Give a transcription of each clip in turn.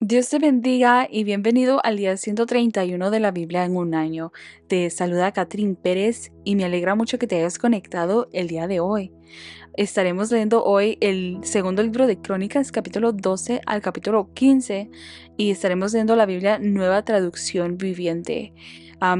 Dios te bendiga y bienvenido al día 131 de la Biblia en un año. Te saluda Catherine Pérez y me alegra mucho que te hayas conectado el día de hoy. Estaremos leyendo hoy el segundo libro de Crónicas, capítulo 12 al capítulo 15, y estaremos leyendo la Biblia Nueva Traducción Viviente.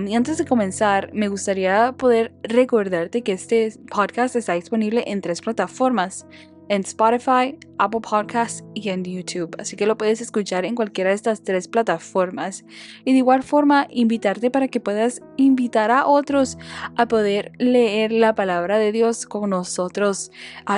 Y antes de comenzar, me gustaría poder recordarte que este podcast está disponible en 3 plataformas: en Spotify, Apple Podcasts y en YouTube. Así que lo puedes escuchar en cualquiera de estas 3 plataformas. Y de igual forma, invitarte para que puedas invitar a otros a poder leer la palabra de Dios con nosotros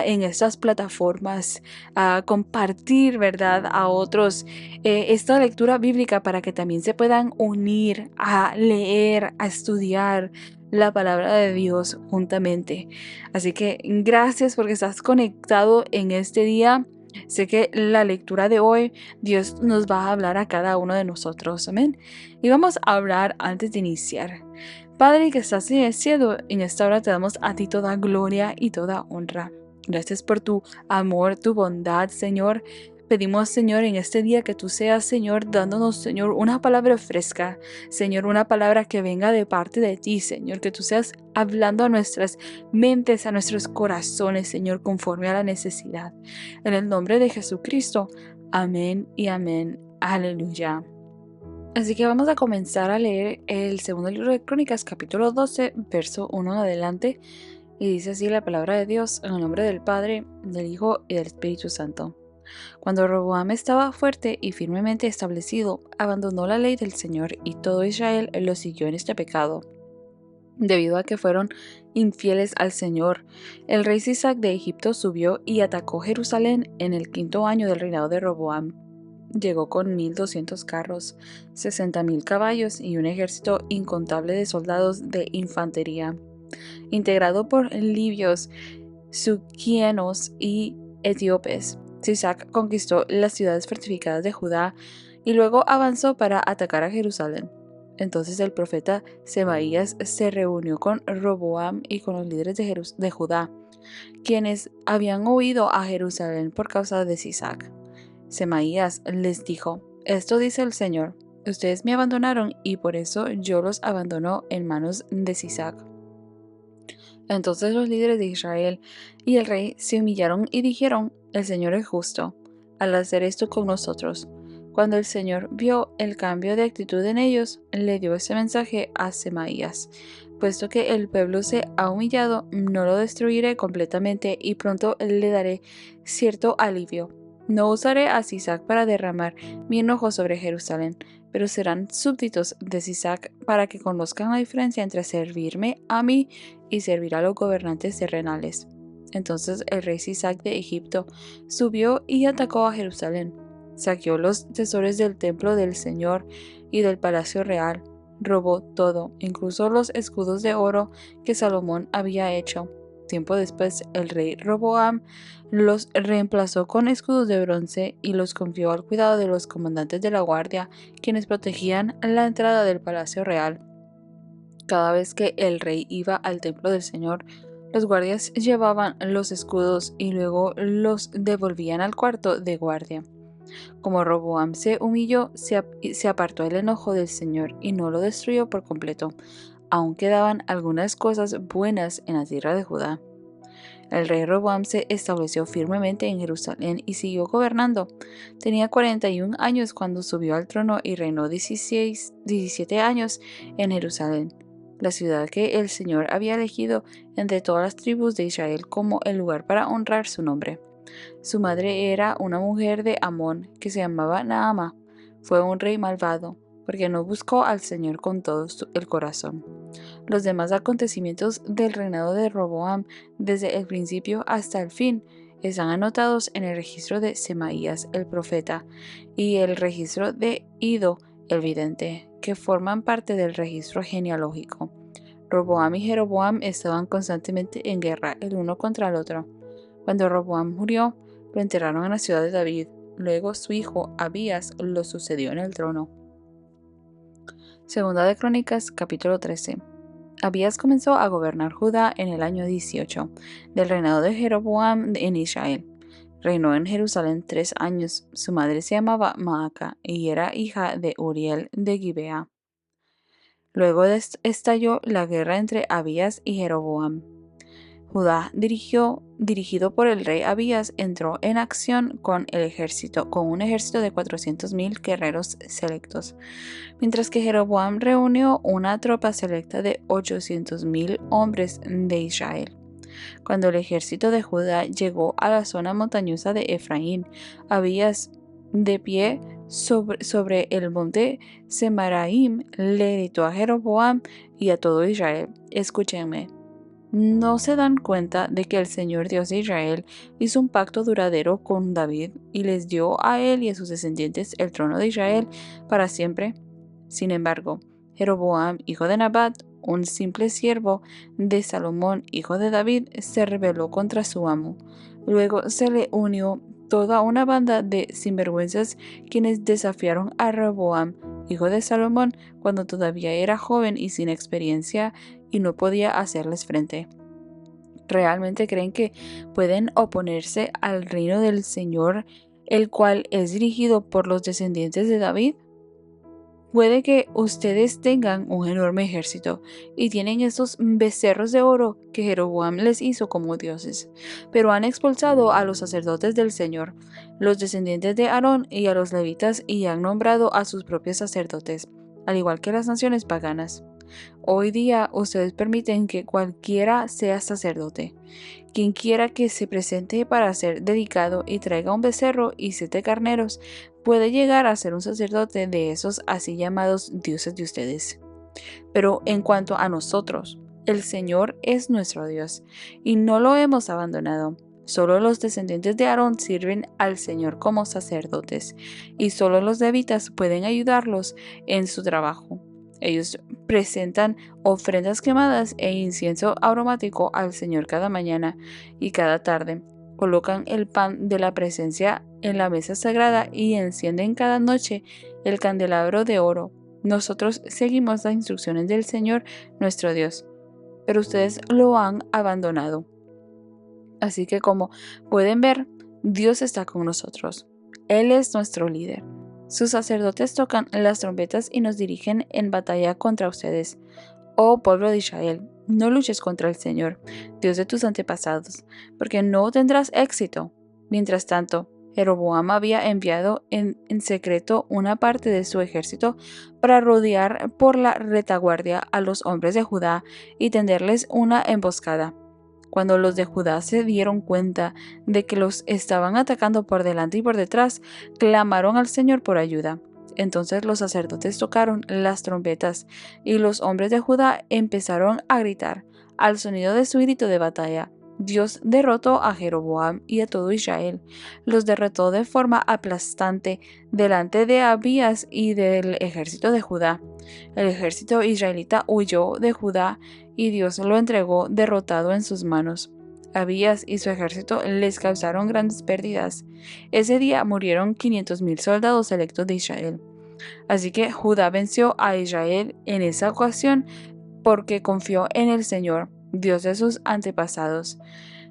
en estas plataformas, a compartir, ¿verdad?, a otros esta lectura bíblica para que también se puedan unir a leer, a estudiar la palabra de Dios juntamente. Así que gracias porque estás conectado en este día. Sé que la lectura de hoy, Dios nos va a hablar a cada uno de nosotros. Amén. Y vamos a hablar antes de iniciar. Padre que estás en el cielo, en esta hora te damos a ti toda gloria y toda honra. Gracias por tu amor, tu bondad, Señor. Pedimos, Señor, en este día que tú seas, Señor, dándonos, Señor, una palabra fresca, Señor, una palabra que venga de parte de ti, Señor, que tú seas hablando a nuestras mentes, a nuestros corazones, Señor, conforme a la necesidad. En el nombre de Jesucristo, amén y amén. Aleluya. Así que vamos a comenzar a leer el segundo libro de Crónicas, capítulo 12, verso 1 en adelante. Y dice así la palabra de Dios, en el nombre del Padre, del Hijo y del Espíritu Santo. Cuando Roboam estaba fuerte y firmemente establecido, abandonó la ley del Señor y todo Israel lo siguió en este pecado. Debido a que fueron infieles al Señor, el rey Sisac de Egipto subió y atacó Jerusalén en el 5º año del reinado de Roboam. Llegó con 1,200 carros, 60,000 caballos y un ejército incontable de soldados de infantería, integrado por libios, suquianos y etíopes. Sisac conquistó las ciudades fortificadas de Judá y luego avanzó para atacar a Jerusalén. Entonces el profeta Semaías se reunió con Roboam y con los líderes de Judá, quienes habían huido a Jerusalén por causa de Sisac. Semaías les dijo: Esto dice el Señor, ustedes me abandonaron y por eso yo los abandono en manos de Sisac. Entonces los líderes de Israel y el rey se humillaron y dijeron: El Señor es justo al hacer esto con nosotros. Cuando el Señor vio el cambio de actitud en ellos, le dio ese mensaje a Semaías: puesto que el pueblo se ha humillado, no lo destruiré completamente y pronto le daré cierto alivio. No usaré a Sisac para derramar mi enojo sobre Jerusalén, pero serán súbditos de Sisac para que conozcan la diferencia entre servirme a mí y servir a los gobernantes terrenales. Entonces el rey Sisac de Egipto subió y atacó a Jerusalén. Saqueó los tesoros del templo del Señor y del palacio real. Robó todo, incluso los escudos de oro que Salomón había hecho. Tiempo después, el rey Roboam los reemplazó con escudos de bronce y los confió al cuidado de los comandantes de la guardia, quienes protegían la entrada del palacio real. Cada vez que el rey iba al templo del Señor, los guardias llevaban los escudos y luego los devolvían al cuarto de guardia. Como Roboam se humilló, se apartó el enojo del Señor y no lo destruyó por completo. Aún quedaban algunas cosas buenas en la tierra de Judá. El rey Roboam se estableció firmemente en Jerusalén y siguió gobernando. Tenía 41 años cuando subió al trono y reinó 17 años en Jerusalén, la ciudad que el Señor había elegido entre todas las tribus de Israel como el lugar para honrar su nombre. Su madre era una mujer de Amón que se llamaba Naama. Fue un rey malvado, porque no buscó al Señor con todo el corazón. Los demás acontecimientos del reinado de Roboam, desde el principio hasta el fin, están anotados en el registro de Semaías el profeta y el registro de Ido el vidente, que forman parte del registro genealógico. Roboam y Jeroboam estaban constantemente en guerra el uno contra el otro. Cuando Roboam murió, lo enterraron en la ciudad de David. Luego su hijo Abías lo sucedió en el trono. Segunda de Crónicas, capítulo 13. Abías comenzó a gobernar Judá en el año 18 del reinado de Jeroboam en Israel. Reinó en Jerusalén 3 años. Su madre se llamaba Maaca y era hija de Uriel de Gibea. Luego estalló la guerra entre Abías y Jeroboam. Judá, dirigido por el rey Abías, entró en acción con un ejército de 400,000 guerreros selectos, mientras que Jeroboam reunió una tropa selecta de 800,000 hombres de Israel. Cuando el ejército de Judá llegó a la zona montañosa de Efraín, Abías, de pie sobre el monte Semaraim, le gritó a Jeroboam y a todo Israel: «Escúchenme. ¿No se dan cuenta de que el Señor Dios de Israel hizo un pacto duradero con David y les dio a él y a sus descendientes el trono de Israel para siempre? Sin embargo, Jeroboam, hijo de Nabat, un simple siervo de Salomón, hijo de David, se rebeló contra su amo. Luego se le unió toda una banda de sinvergüenzas quienes desafiaron a Rehoboam, hijo de Salomón, cuando todavía era joven y sin experiencia y no podía hacerles frente. ¿Realmente creen que pueden oponerse al reino del Señor, el cual es dirigido por los descendientes de David? Puede que ustedes tengan un enorme ejército y tienen estos becerros de oro que Jeroboam les hizo como dioses, pero han expulsado a los sacerdotes del Señor, los descendientes de Aarón y a los levitas, y han nombrado a sus propios sacerdotes, al igual que las naciones paganas. Hoy día ustedes permiten que cualquiera sea sacerdote. Quien quiera que se presente para ser dedicado y traiga un becerro y 7 carneros puede llegar a ser un sacerdote de esos así llamados dioses de ustedes. Pero en cuanto a nosotros, el Señor es nuestro Dios y no lo hemos abandonado. Solo los descendientes de Aarón sirven al Señor como sacerdotes, y solo los levitas pueden ayudarlos en su trabajo. Ellos presentan ofrendas quemadas e incienso aromático al Señor cada mañana y cada tarde. Colocan el pan de la presencia en la mesa sagrada y encienden cada noche el candelabro de oro. Nosotros seguimos las instrucciones del Señor nuestro Dios, pero ustedes lo han abandonado. Así que, como pueden ver, Dios está con nosotros. Él es nuestro líder. Sus sacerdotes tocan las trompetas y nos dirigen en batalla contra ustedes. Oh pueblo de Israel, no luches contra el Señor, Dios de tus antepasados, porque no tendrás éxito. Mientras tanto, Jeroboam había enviado en secreto una parte de su ejército para rodear por la retaguardia a los hombres de Judá y tenderles una emboscada. Cuando los de Judá se dieron cuenta de que los estaban atacando por delante y por detrás, clamaron al Señor por ayuda. Entonces los sacerdotes tocaron las trompetas y los hombres de Judá empezaron a gritar. Al sonido de su grito de batalla, Dios derrotó a Jeroboam y a todo Israel. Los derrotó de forma aplastante delante de Abías y del ejército de Judá. El ejército israelita huyó de Judá y Dios lo entregó derrotado en sus manos. Abías y su ejército les causaron grandes pérdidas. Ese día murieron 500,000 soldados electos de Israel. Así que Judá venció a Israel en esa ocasión porque confió en el Señor, Dios de sus antepasados.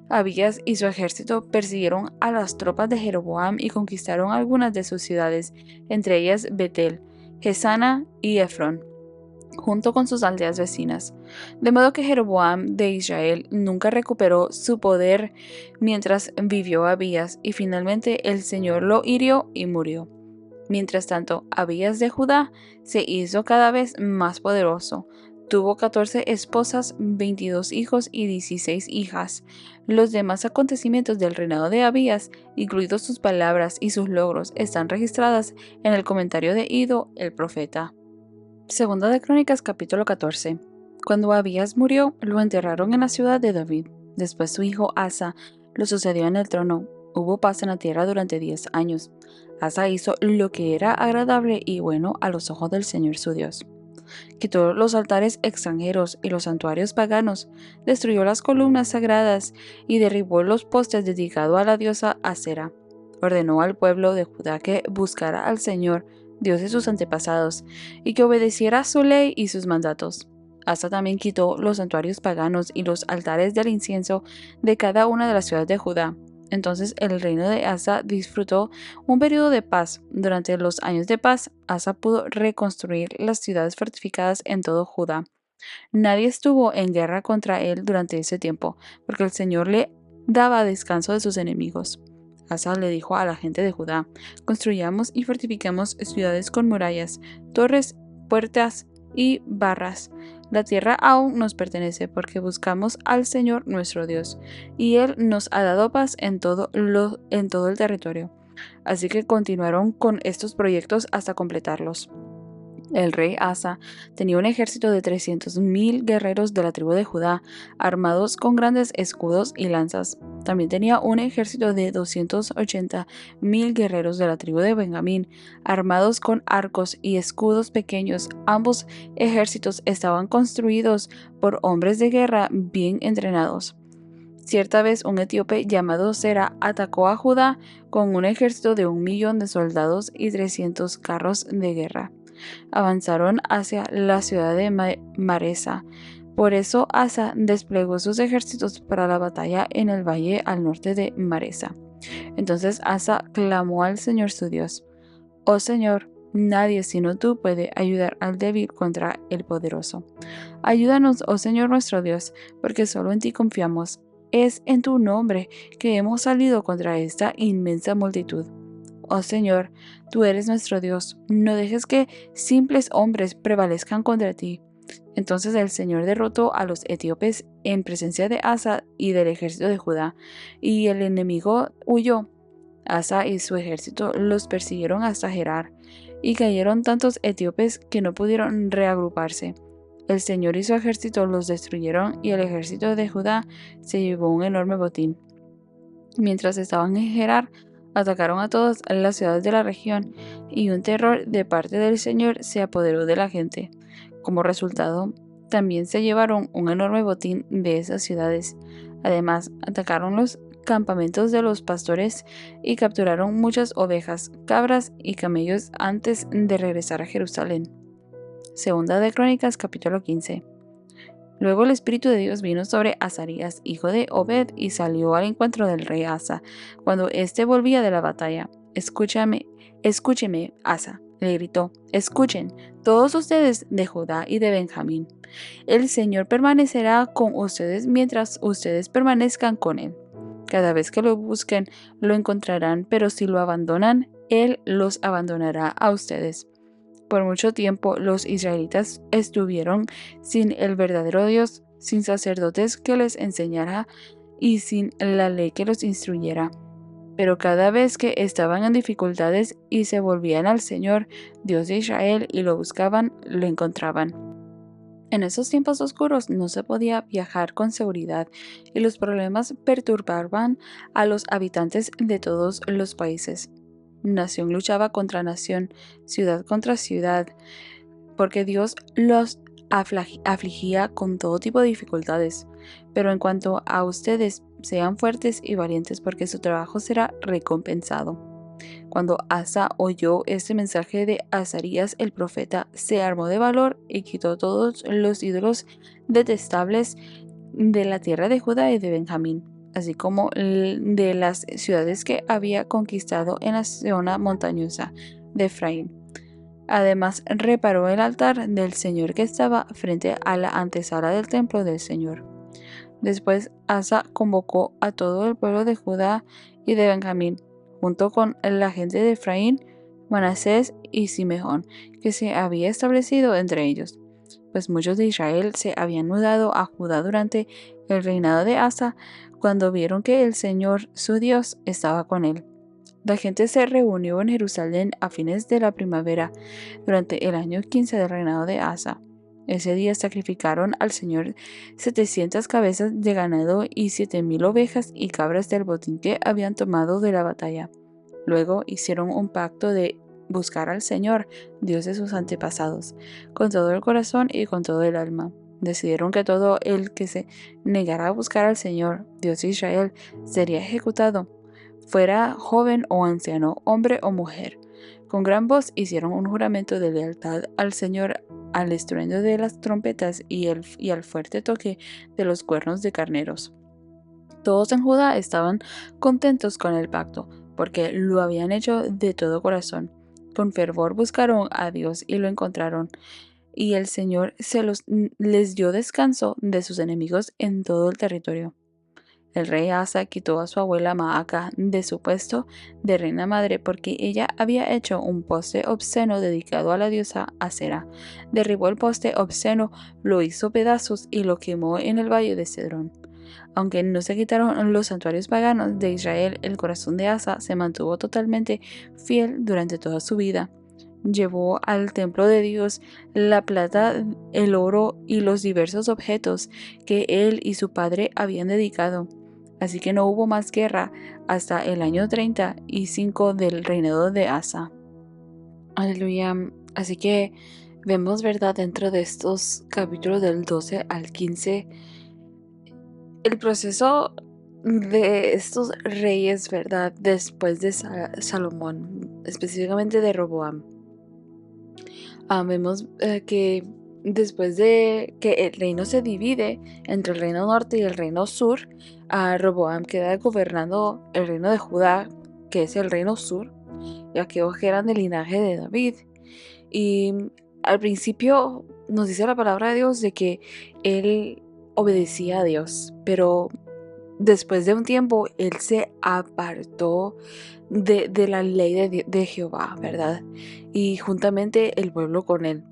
Abías y su ejército persiguieron a las tropas de Jeroboam y conquistaron algunas de sus ciudades, entre ellas Betel, Gesana y Efrón, junto con sus aldeas vecinas. De modo que Jeroboam de Israel nunca recuperó su poder mientras vivió Abías, y finalmente el Señor lo hirió y murió. Mientras tanto, Abías de Judá se hizo cada vez más poderoso. Tuvo 14 esposas, 22 hijos y 16 hijas. Los demás acontecimientos del reinado de Abías, incluidos sus palabras y sus logros, están registradas en el comentario de Ido, el profeta. Segunda de Crónicas, capítulo 14. Cuando Abías murió, lo enterraron en la ciudad de David. Después su hijo Asa lo sucedió en el trono. Hubo paz en la tierra durante 10 años. Asa hizo lo que era agradable y bueno a los ojos del Señor su Dios. Quitó los altares extranjeros y los santuarios paganos, destruyó las columnas sagradas y derribó los postes dedicados a la diosa Asera. Ordenó al pueblo de Judá que buscara al Señor, Dios de sus antepasados, y que obedeciera su ley y sus mandatos. Asa también quitó los santuarios paganos y los altares del incienso de cada una de las ciudades de Judá. Entonces el reino de Asa disfrutó un periodo de paz. Durante los años de paz, Asa pudo reconstruir las ciudades fortificadas en todo Judá. Nadie estuvo en guerra contra él durante ese tiempo, porque el Señor le daba descanso de sus enemigos. Asa le dijo a la gente de Judá: construyamos y fortifiquemos ciudades con murallas, torres, puertas y barras. La tierra aún nos pertenece porque buscamos al Señor nuestro Dios, y Él nos ha dado paz en todo el territorio. Así que continuaron con estos proyectos hasta completarlos. El rey Asa tenía un ejército de 300.000 guerreros de la tribu de Judá, armados con grandes escudos y lanzas. También tenía un ejército de 280.000 guerreros de la tribu de Benjamín, armados con arcos y escudos pequeños. Ambos ejércitos estaban construidos por hombres de guerra bien entrenados. Cierta vez un etíope llamado Sera atacó a Judá con un ejército de 1.000.000 de soldados y 300 carros de guerra. Avanzaron hacia la ciudad de Maresa. Por eso Asa desplegó sus ejércitos para la batalla en el valle al norte de Maresa. Entonces Asa clamó al Señor su Dios: «Oh Señor, nadie sino tú puede ayudar al débil contra el poderoso. Ayúdanos, oh Señor nuestro Dios, porque solo en ti confiamos. Es en tu nombre que hemos salido contra esta inmensa multitud. Oh Señor, tú eres nuestro Dios, no dejes que simples hombres prevalezcan contra ti». Entonces el Señor derrotó a los etíopes en presencia de Asa y del ejército de Judá, y el enemigo huyó. Asa y su ejército los persiguieron hasta Gerar, y cayeron tantos etíopes que no pudieron reagruparse. El Señor y su ejército los destruyeron, y el ejército de Judá se llevó un enorme botín. Mientras estaban en Gerar, atacaron a todas las ciudades de la región, y un terror de parte del Señor se apoderó de la gente. Como resultado, también se llevaron un enorme botín de esas ciudades. Además, atacaron los campamentos de los pastores y capturaron muchas ovejas, cabras y camellos antes de regresar a Jerusalén. Segunda de Crónicas, capítulo 15. Luego el Espíritu de Dios vino sobre Azarías, hijo de Obed, y salió al encuentro del rey Asa, cuando éste volvía de la batalla. «Escúchame, escúcheme, Asa», le gritó. «Escuchen, todos ustedes de Judá y de Benjamín. El Señor permanecerá con ustedes mientras ustedes permanezcan con Él. Cada vez que lo busquen, lo encontrarán, pero si lo abandonan, Él los abandonará a ustedes». Por mucho tiempo los israelitas estuvieron sin el verdadero Dios, sin sacerdotes que les enseñara y sin la ley que los instruyera. Pero cada vez que estaban en dificultades y se volvían al Señor, Dios de Israel, y lo buscaban, lo encontraban. En esos tiempos oscuros no se podía viajar con seguridad y los problemas perturbaban a los habitantes de todos los países. Nación luchaba contra nación, ciudad contra ciudad, porque Dios los afligía con todo tipo de dificultades. Pero en cuanto a ustedes, sean fuertes y valientes, porque su trabajo será recompensado. Cuando Asa oyó este mensaje de Azarías el profeta, se armó de valor y quitó todos los ídolos detestables de la tierra de Judá y de Benjamín, así como de las ciudades que había conquistado en la zona montañosa de Efraín. Además, reparó el altar del Señor que estaba frente a la antesala del templo del Señor. Después Asa convocó a todo el pueblo de Judá y de Benjamín, junto con la gente de Efraín, Manasés y Simeón, que se había establecido entre ellos, pues muchos de Israel se habían mudado a Judá durante el reinado de Asa, cuando vieron que el Señor, su Dios, estaba con él. La gente se reunió en Jerusalén a fines de la primavera, durante el año 15 del reinado de Asa. Ese día sacrificaron al Señor 700 cabezas de ganado y 7.000 ovejas y cabras del botín que habían tomado de la batalla. Luego hicieron un pacto de buscar al Señor, Dios de sus antepasados, con todo el corazón y con todo el alma. Decidieron que todo el que se negara a buscar al Señor, Dios de Israel, sería ejecutado, fuera joven o anciano, hombre o mujer. Con gran voz hicieron un juramento de lealtad al Señor al estruendo de las trompetas y al fuerte toque de los cuernos de carneros. Todos en Judá estaban contentos con el pacto, porque lo habían hecho de todo corazón. Con fervor buscaron a Dios y lo encontraron, y el Señor les dio descanso de sus enemigos en todo el territorio. El rey Asa quitó a su abuela Maaca de su puesto de reina madre porque ella había hecho un poste obsceno dedicado a la diosa Asera. Derribó el poste obsceno, lo hizo pedazos y lo quemó en el valle de Cedrón. Aunque no se quitaron los santuarios paganos de Israel, el corazón de Asa se mantuvo totalmente fiel durante toda su vida. Llevó al templo de Dios la plata, el oro y los diversos objetos que él y su padre habían dedicado. Así que no hubo más guerra hasta el año 35 del reinado de Asa. Aleluya. Así que vemos, ¿verdad?, dentro de estos capítulos del 12 al 15, el proceso de estos reyes, ¿verdad?, después de Salomón, específicamente de Roboam. Vemos que después de que el reino se divide entre el reino norte y el reino sur, Roboam queda gobernando el reino de Judá, que es el reino sur, ya que eran del linaje de David. Y al principio nos dice la palabra de Dios de que él obedecía a Dios, pero después de un tiempo él se apartó de la ley de Jehová, ¿verdad? Y juntamente el pueblo con él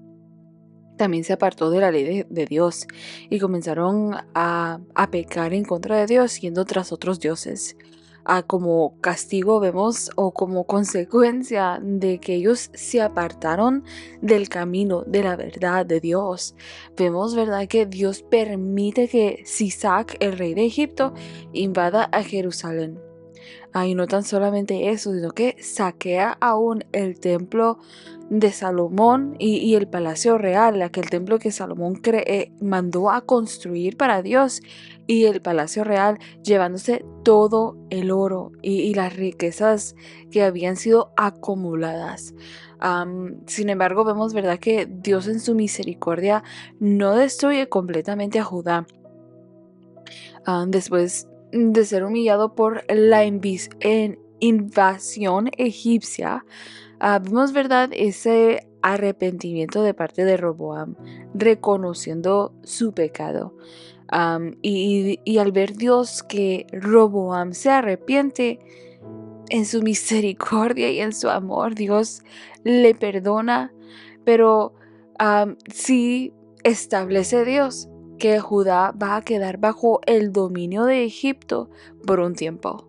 también se apartó de la ley de Dios y comenzaron a pecar en contra de Dios yendo tras otros dioses. Como castigo vemos, o como consecuencia de que ellos se apartaron del camino de la verdad de Dios, vemos, ¿verdad?, que Dios permite que Sisac, el rey de Egipto, invada a Jerusalén. Y no tan solamente eso, sino que saquea aún el templo de Salomón y el palacio real, aquel templo que Salomón mandó a construir para Dios, y el palacio real, llevándose todo el oro y las riquezas que habían sido acumuladas. Sin embargo, vemos, ¿verdad?, que Dios en su misericordia no destruye completamente a Judá. Después de ser humillado por la invasión egipcia, vemos, ¿verdad?, ese arrepentimiento de parte de Roboam, reconociendo su pecado. Y al ver Dios que Roboam se arrepiente, en su misericordia y en su amor, Dios le perdona, pero sí establece Dios que Judá va a quedar bajo el dominio de Egipto por un tiempo.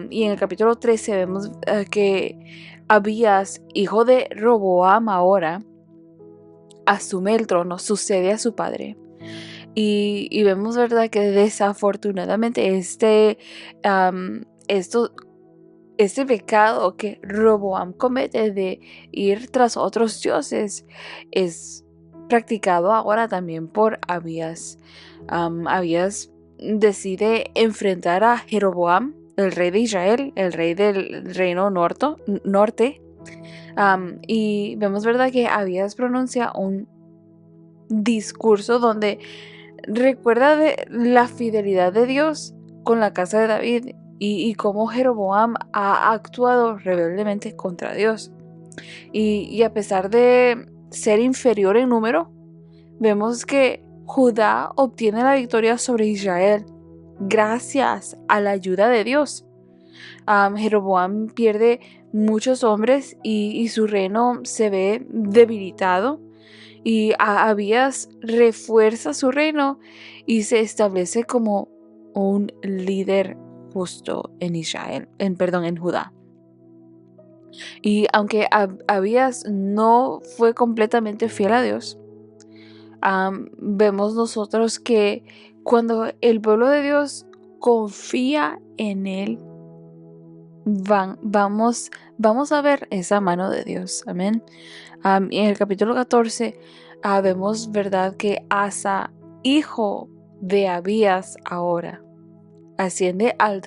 Y en el capítulo 13 vemos que Abías, hijo de Roboam, ahora asume el trono, sucede a su padre. Y vemos, ¿verdad?, que desafortunadamente este pecado que Roboam comete de ir tras otros dioses es practicado ahora también por Abías. Abías decide enfrentar a Jeroboam, el rey de Israel, el rey del reino norte. Y vemos, ¿verdad?, que Abías pronuncia un discurso donde recuerda de la fidelidad de Dios con la casa de David y cómo Jeroboam ha actuado rebeldemente contra Dios. Y a pesar de ser inferior en número, vemos que Judá obtiene la victoria sobre Israel gracias a la ayuda de Dios. Jeroboam pierde muchos hombres y su reino se ve debilitado. Y Abías refuerza su reino y se establece como un líder justo en en Judá. Y aunque Abías no fue completamente fiel a Dios, vemos nosotros que cuando el pueblo de Dios confía en él, vamos a ver esa mano de Dios. Amén. Y en el capítulo 14 vemos, ¿verdad?, que Asa, hijo de Abías, ahora asciende al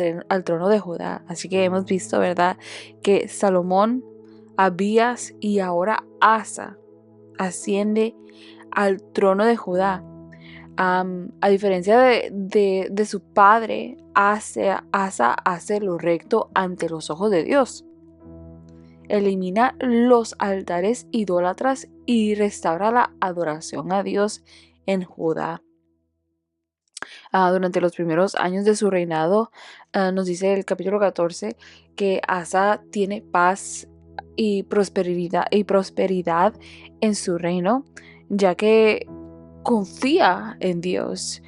trono de Judá. Así que hemos visto, ¿verdad?, que Salomón, Abías y ahora Asa asciende al trono de Judá. A diferencia de su padre, Asa hace lo recto ante los ojos de Dios. Elimina los altares idólatras y restaura la adoración a Dios en Judá. Durante los primeros años de su reinado, nos dice el capítulo 14 que Asa tiene paz y prosperidad en su reino, ya que confía en Dios.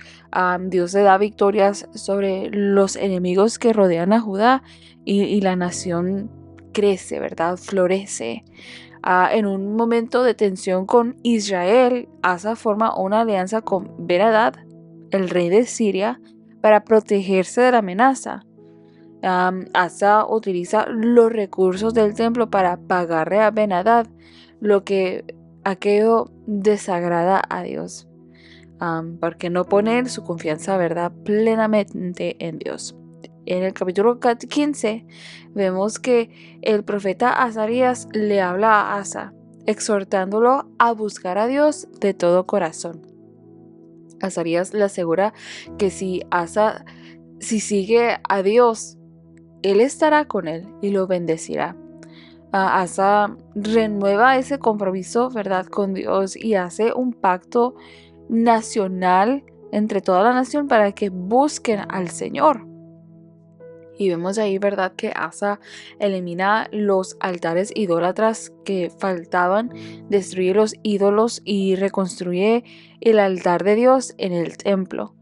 Dios le da victorias sobre los enemigos que rodean a Judá y la nación crece, ¿verdad? Florece. En un momento de tensión con Israel, Asa forma una alianza con Ben-Hadad, el rey de Siria, para protegerse de la amenaza. Asa utiliza los recursos del templo para pagarle a Ben-Hadad, lo que aquello desagrada a Dios, porque no pone su confianza, ¿verdad?, plenamente en Dios. En el capítulo 15 vemos que el profeta Azarías le habla a Asa, exhortándolo a buscar a Dios de todo corazón. Azarías le asegura que si sigue a Dios, Él estará con él y lo bendecirá. Asa renueva ese compromiso, ¿verdad?, con Dios y hace un pacto nacional entre toda la nación para que busquen al Señor. Y vemos ahí, ¿verdad?, que Asa elimina los altares idólatras que faltaban, destruye los ídolos y reconstruye el altar de Dios en el templo.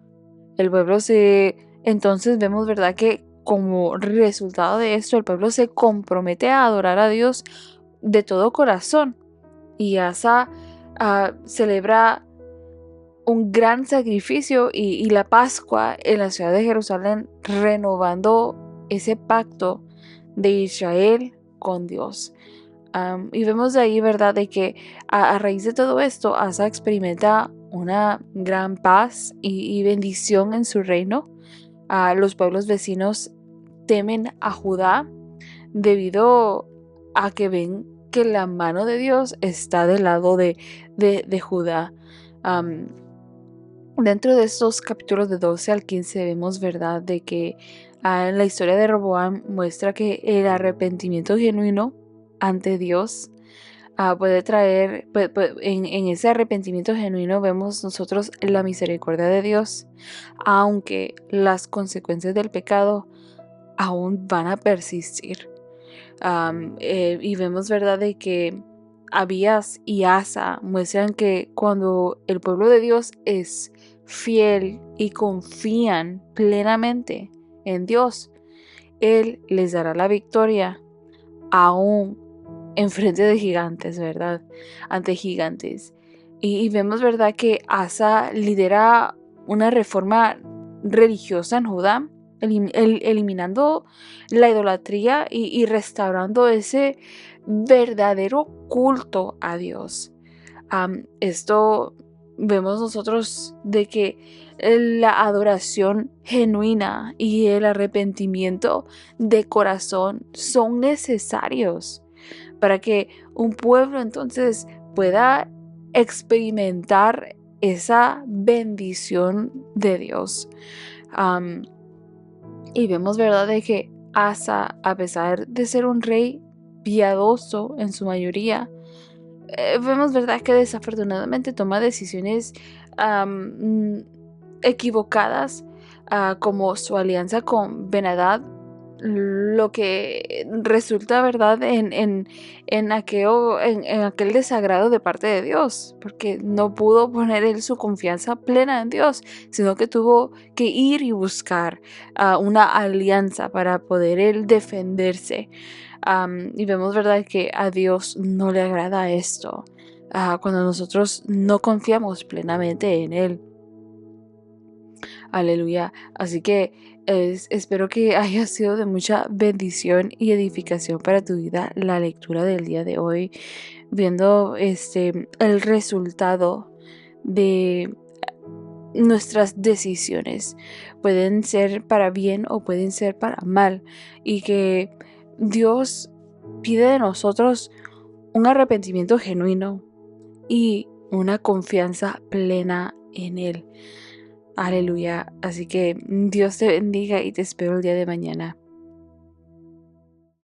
Entonces vemos, ¿verdad?, que como resultado de esto, el pueblo se compromete a adorar a Dios de todo corazón. Y Asa celebra un gran sacrificio y la Pascua en la ciudad de Jerusalén, renovando ese pacto de Israel con Dios. Y vemos de ahí, ¿verdad?, de que a raíz de todo esto, Asa experimenta una gran paz y bendición en su reino. Los pueblos vecinos temen a Judá debido a que ven que la mano de Dios está del lado de Judá. Dentro de estos capítulos de 12 al 15 vemos, ¿verdad?, de que la historia de Roboam muestra que el arrepentimiento genuino ante Dios puede traer, en ese arrepentimiento genuino vemos nosotros la misericordia de Dios, aunque las consecuencias del pecado aún van a persistir. Y vemos, ¿verdad?, de que Abías y Asa muestran que cuando el pueblo de Dios es fiel y confían plenamente en Dios, Él les dará la victoria aún en frente de gigantes, ¿verdad?, ante gigantes. Y vemos, ¿verdad?, que Asa lidera una reforma religiosa en Judá, eliminando la idolatría y restaurando ese verdadero culto a Dios. Esto vemos nosotros de que la adoración genuina y el arrepentimiento de corazón son necesarios para que un pueblo entonces pueda experimentar esa bendición de Dios. Y vemos, ¿verdad?, de que Asa, a pesar de ser un rey piadoso en su mayoría, vemos, ¿verdad?, que desafortunadamente toma decisiones equivocadas, como su alianza con Ben-Hadad, lo que resulta, ¿verdad?, en aquel desagrado de parte de Dios, porque no pudo poner él su confianza plena en Dios, sino que tuvo que ir y buscar una alianza para poder él defenderse. Y vemos, ¿verdad?, que a Dios no le agrada esto, cuando nosotros no confiamos plenamente en Él. Aleluya. Así que espero que haya sido de mucha bendición y edificación para tu vida la lectura del día de hoy, viendo el resultado de nuestras decisiones. Pueden ser para bien o pueden ser para mal, y que Dios pide de nosotros un arrepentimiento genuino y una confianza plena en Él. Aleluya. Así que Dios te bendiga y te espero el día de mañana.